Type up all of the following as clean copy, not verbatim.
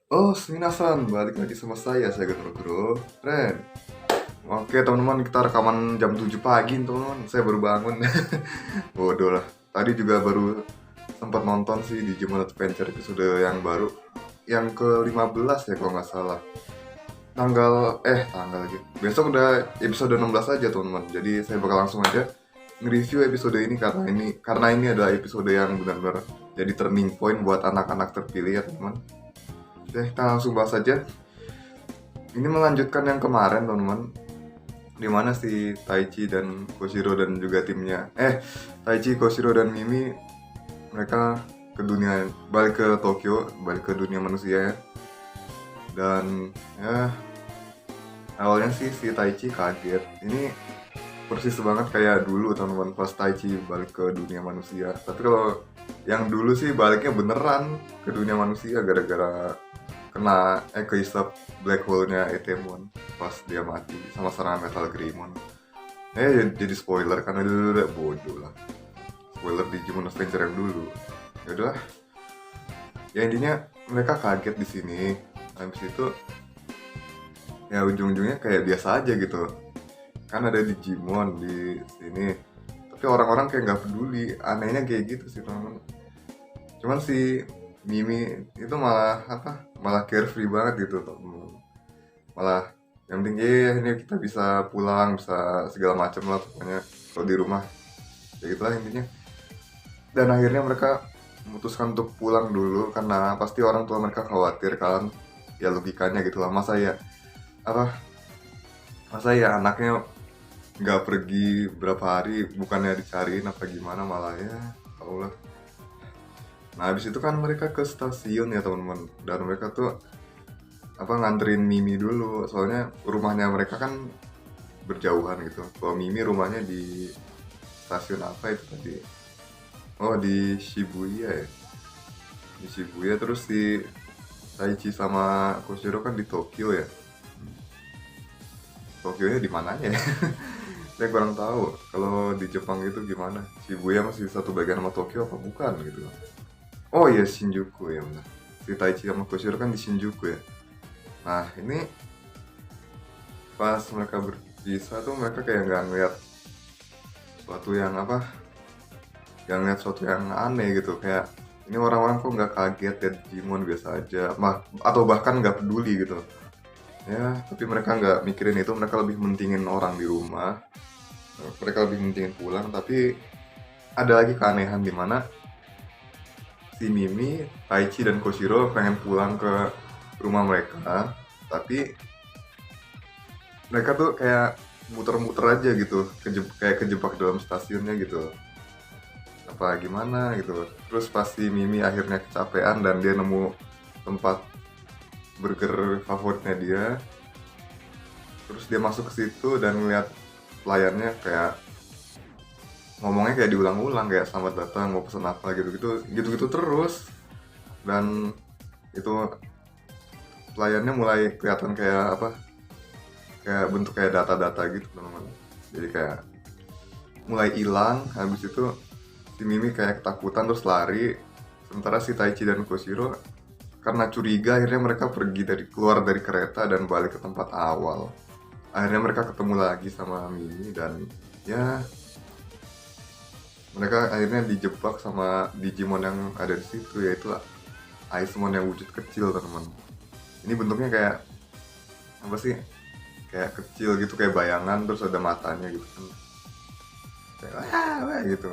Oh, minasan, balik lagi sama saya Gotoro Ren. Oke teman-teman, kita rekaman jam 7 pagi teman-teman. Saya baru bangun. Bodoh lah. Tadi juga baru sempat nonton sih di Digimon Adventure episode yang baru. Yang ke-15 ya kalau nggak salah. Tanggal lagi. Besok udah episode 16 aja teman-teman. Jadi saya bakal langsung aja nge-review episode ini karena ini adalah episode yang benar-benar jadi turning point buat anak-anak terpilih ya teman-teman. Oke, kita langsung bahas aja. Ini melanjutkan yang kemarin teman-teman, dimana si Taichi dan Koshiro dan juga timnya Taichi, Koshiro dan Mimi mereka ke dunia, balik ke Tokyo, balik ke dunia manusia ya. Dan ya awalnya sih si Taichi kaget. Ini persis banget kayak dulu teman-teman pas Taichi balik ke dunia manusia. Tapi kalau yang dulu sih baliknya beneran ke dunia manusia gara-gara kena kehisap black hole-nya Etemon pas dia mati sama serangan Metal Greymon. Jadi spoiler karena dulu udah bodoh lah. Spoiler di Digimon Adventure yang dulu. Ya udahlah. Ya intinya mereka kaget di sini. Habis itu ya ujung-ujungnya kayak biasa aja gitu. Kan ada Digimon di sini. Tapi orang-orang kayak nggak peduli. Anehnya kayak gitu sih teman-teman. Cuman si Mimi itu malah malah carefree banget gitu teman. Malah yang penting ini kita bisa pulang, bisa segala macam lah pokoknya kalau di rumah ya gitulah intinya. Dan akhirnya mereka memutuskan untuk pulang dulu karena pasti orang tua mereka khawatir kan, ya logikanya gitu lah. Apa masa ya anaknya nggak pergi berapa hari, bukannya dicariin apa gimana, malah ya tau lah. Nah habis itu kan mereka ke stasiun ya teman-teman, dan mereka tuh nganterin Mimi dulu soalnya rumahnya mereka kan berjauhan gitu. Kalau Mimi rumahnya di stasiun apa itu tadi? Oh, di Shibuya ya. Di Shibuya, terus si Taichi sama Koshiro kan di Tokyo ya. Tokyo-nya di mananya ya? Saya kurang tahu. Kalau di Jepang itu gimana? Shibuya masih satu bagian sama Tokyo apa bukan gitu. Oh iya, Shinjuku ya benar. Si Taichi sama Koshiro kan di Shinjuku ya. Nah, ini pas mereka berpisah tuh mereka kayak nggak ngeliat suatu yang suatu yang aneh gitu, kayak ini orang-orang kok nggak kaget ya Digimon biasa aja, atau bahkan nggak peduli gitu ya. Tapi mereka nggak mikirin itu, mereka lebih mentingin orang di rumah, mereka lebih mentingin pulang. Tapi ada lagi keanehan di mana si Mimi, Taichi dan Koshiro pengen pulang ke rumah mereka, tapi mereka tuh kayak muter-muter aja gitu, kayak kejebak dalam stasiunnya gitu apa gimana gitu. Terus pasti Mimi akhirnya kecapean dan dia nemu tempat burger favoritnya dia. Terus dia masuk ke situ dan ngeliat pelayannya kayak ngomongnya kayak diulang-ulang, kayak selamat datang, mau pesan apa gitu terus. Dan itu pelayannya mulai kelihatan kayak bentuk kayak data-data gitu teman-teman. Jadi kayak mulai hilang. Habis itu si Mimi kayak ketakutan terus lari, sementara si Taichi dan Koshiro karena curiga akhirnya mereka keluar dari kereta dan balik ke tempat awal. Akhirnya mereka ketemu lagi sama Mimi dan ya mereka akhirnya dijebak sama Digimon yang ada di situ, yaitu Aismon yang wujud kecil teman-teman. Ini bentuknya kayak apa sih, kayak kecil gitu, kayak bayangan, terus ada matanya gitu kan, kayak gitu.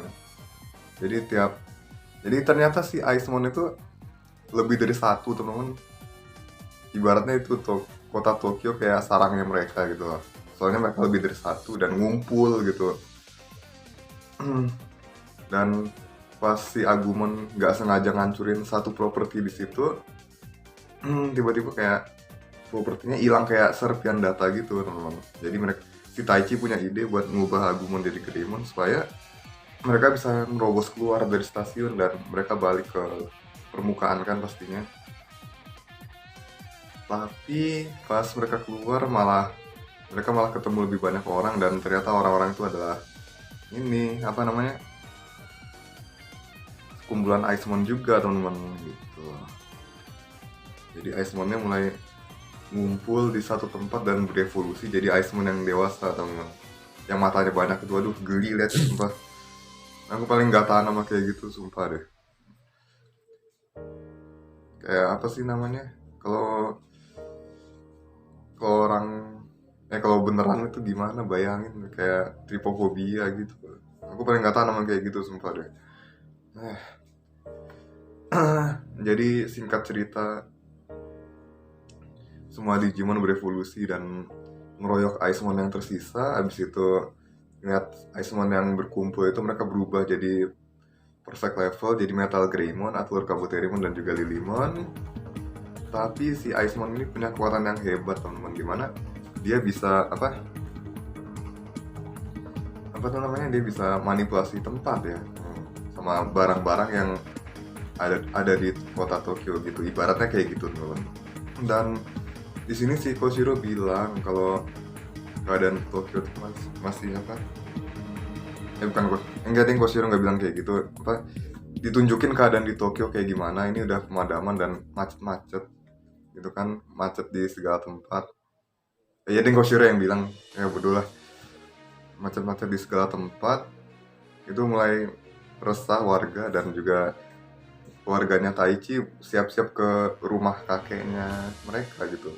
Jadi ternyata si Aismon itu lebih dari satu teman-teman. Ibaratnya itu kota Tokyo kayak sarangnya mereka gitu loh. Soalnya mereka lebih dari satu dan ngumpul gitu. Dan pas si Agumon nggak sengaja ngancurin satu properti di situ, tiba-tiba kayak propertinya hilang kayak serpian data gitu teman-teman. Jadi si Taichi punya ide buat ngubah Agumon jadi Greymon supaya mereka bisa merobos keluar dari stasiun dan mereka balik ke permukaan kan pastinya. Tapi pas mereka keluar mereka malah ketemu lebih banyak orang, dan ternyata orang-orang itu adalah ini kumpulan Aismon juga teman-teman gitu. Jadi Icemonnya mulai ngumpul di satu tempat dan berevolusi jadi Icemon yang dewasa, teman. Yang matanya banyak itu, aduh geli liatnya sumpah. Aku paling gak tahan sama kayak gitu, sumpah deh. Kayak apa sih namanya? Kalau kalau orang kalau beneran itu gimana, bayangin kayak tripofobia gitu. Aku paling gak tahan sama kayak gitu, sumpah deh. Eh, Jadi singkat cerita, semua Digimon berevolusi dan ngeroyok Icemon yang tersisa. Abis itu lihat Icemon yang berkumpul itu, mereka berubah jadi perfect level, jadi Metal Greymon, Atlur Kabuterimon, dan juga Lilymon. Tapi si Icemon ini punya kekuatan yang hebat, teman-teman. Dimana dia bisa apa tuh namanya, dia bisa manipulasi tempat ya, sama barang-barang yang ada di kota Tokyo gitu, ibaratnya kayak gitu, teman-teman. Dan di sini si Koshiro bilang kalau keadaan Tokyo tuh masih apa? Bukan, enggak, ding, Koshiro nggak bilang kayak gitu. Ditunjukin keadaan di Tokyo kayak gimana. Ini udah pemadaman dan macet-macet gitu kan, macet di segala tempat. Ya ding, Koshiro yang bilang, ya bodoh lah, macet-macet di segala tempat. Itu mulai resah warga, dan juga keluarganya Taichi siap-siap ke rumah kakeknya mereka gitu.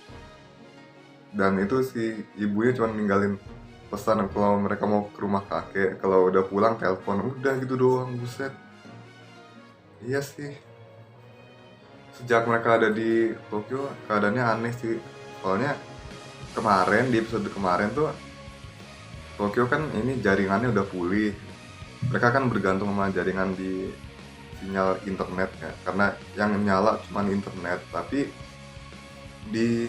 Dan itu si ibunya cuma ninggalin pesan kalau mereka mau ke rumah kakek, kalau udah pulang telepon, udah gitu doang. Buset. Iya sih, sejak mereka ada di Tokyo keadaannya aneh sih. Soalnya kemarin, di episode kemarin tuh, Tokyo kan ini jaringannya udah pulih. Mereka kan bergantung sama jaringan di sinyal internet ya, karena yang nyala cuma internet. Tapi di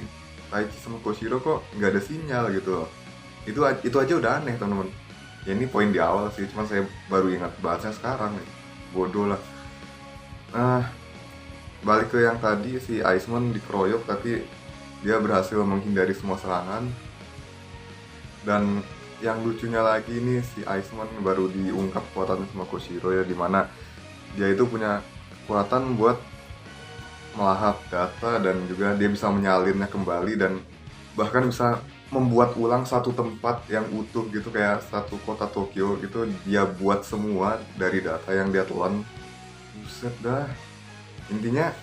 Taichi sama Koshiro kok nggak ada sinyal gitu loh. Itu aja udah aneh, teman-teman. Ya ini poin di awal sih, cuma saya baru ingat bahasnya sekarang nih. Bodoh lah. Nah, balik ke yang tadi, si Icemon dikeroyok tapi dia berhasil menghindari semua serangan. Dan yang lucunya lagi nih, si Icemon baru diungkap kekuatannya sama Koshiro ya, dimana dia itu punya kekuatan buat melahap data, dan juga dia bisa menyalinnya kembali, dan bahkan bisa membuat ulang satu tempat yang utuh gitu, kayak satu kota Tokyo gitu dia buat semua dari data yang dia telan. Buset dah. Intinya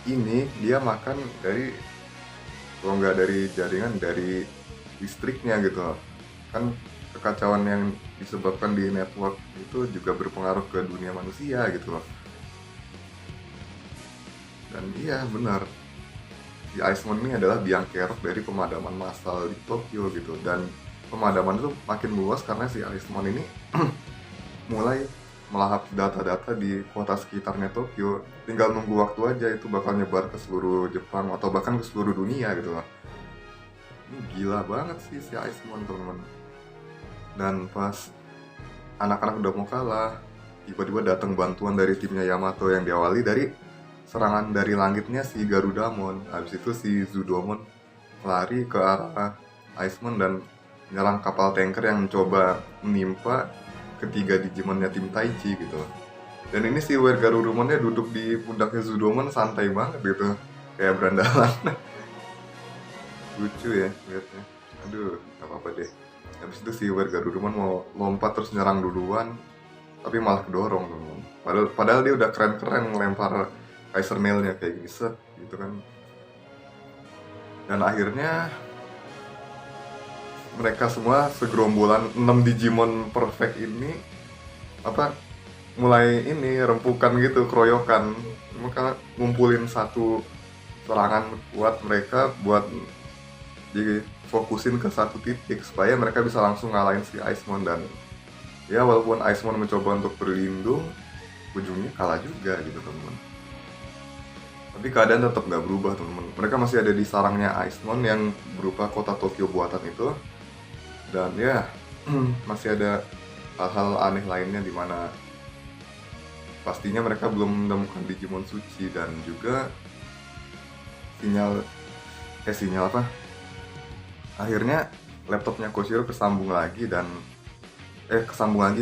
ini dia makan dari, kalau nggak dari jaringan, dari listriknya gitu loh. Kan kekacauan yang disebabkan di network itu juga berpengaruh ke dunia manusia gitu loh. Dan iya benar, si Icemon ini adalah biang kerok dari pemadaman massal di Tokyo gitu. Dan pemadaman itu makin luas karena si Icemon ini mulai melahap data-data di kota sekitarnya Tokyo. Tinggal nunggu waktu aja, itu bakal nyebar ke seluruh Jepang atau bahkan ke seluruh dunia gitu loh. Ini gila banget sih si Icemon, teman-teman. Dan pas anak-anak udah mau kalah, tiba-tiba datang bantuan dari timnya Yamato yang diawali dari serangan dari langitnya si Garudamon. Habis itu si Zudomon lari ke arah Icemon dan menyerang kapal tanker yang mencoba menimpa ketiga Digimonnya tim Taichi gitu. Dan ini si Garudamonnya duduk di pundaknya Zudomon santai banget gitu, kayak berandalan. Lucu ya liatnya. Aduh, gak apa-apa deh. Habis itu si Garudamon mau lompat terus nyerang duluan, tapi malah kedorong, teman. Padahal dia udah keren-keren ngelempar Kaiser Nail-nya kayak gini set gitu kan. Dan akhirnya mereka semua segerombolan 6 Digimon perfect ini mulai ini rempukan gitu, keroyokan. Mereka ngumpulin satu serangan buat mereka buat difokusin ke satu titik supaya mereka bisa langsung ngalahin si Icemon. Dan ya walaupun Icemon mencoba untuk berlindung, ujungnya kalah juga gitu, teman-teman. Tapi keadaan tetap nggak berubah, teman-teman. Mereka masih ada di sarangnya Icemon yang berupa kota Tokyo buatan itu. Dan ya masih ada hal-hal aneh lainnya, dimana pastinya mereka belum menemukan Digimon suci. Dan juga sinyal akhirnya laptopnya Koshiro kesambung lagi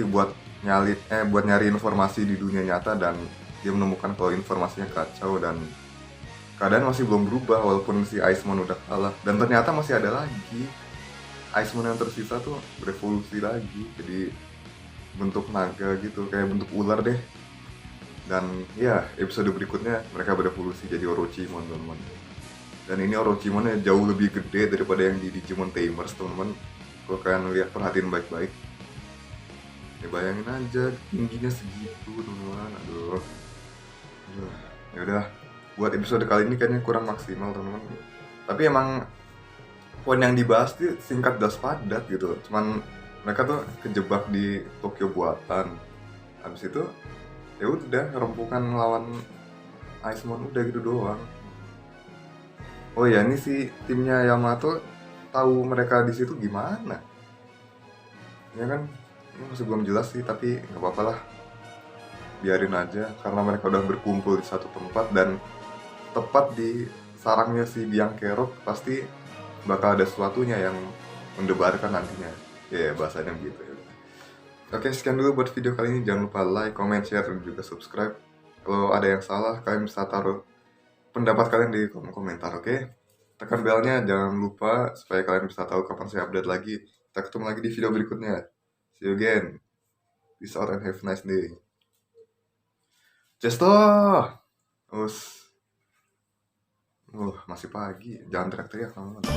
buat nyari informasi di dunia nyata, dan dia menemukan kalau informasinya kacau. Dan keadaan masih belum berubah walaupun si Iceman udah kalah, dan ternyata masih ada lagi Iceman yang tersisa tuh berevolusi lagi jadi bentuk naga gitu, kayak bentuk ular deh. Dan ya episode berikutnya mereka berevolusi jadi Orochimon teman-teman, dan ini Orochimonnya jauh lebih gede daripada yang di Digimon Tamers teman-teman. Kalau kalian lihat, perhatiin baik-baik ya, bayangin aja tingginya segitu teman-teman. Aduh, ya udah, buat episode kali ini kayaknya kurang maksimal teman-teman, tapi emang poin yang dibahas tuh singkat dan padat gitu. Cuman mereka tuh kejebak di Tokyo buatan, habis itu ya udah rempukan lawan Iceman, udah gitu doang. Oh ya, ini si timnya Yamato tahu mereka di situ gimana ya kan, ini masih belum jelas sih, tapi nggak apa-apa lah, biarin aja karena mereka udah berkumpul di satu tempat dan tepat di sarangnya si Biang Kerok, pasti bakal ada sesuatunya yang mendebarkan nantinya. Ya, bahasanya begitu ya. Oke, sekian dulu buat video kali ini. Jangan lupa like, comment, share, dan juga subscribe. Kalau ada yang salah, kalian bisa taruh pendapat kalian di kolom komentar, oke? Tekan belnya, jangan lupa supaya kalian bisa tahu kapan saya update lagi. Kita ketemu lagi di video berikutnya. See you again. Peace out and have a nice day. Cesto! Us. Masih pagi. Jangan teriak-teriak, teman-teman.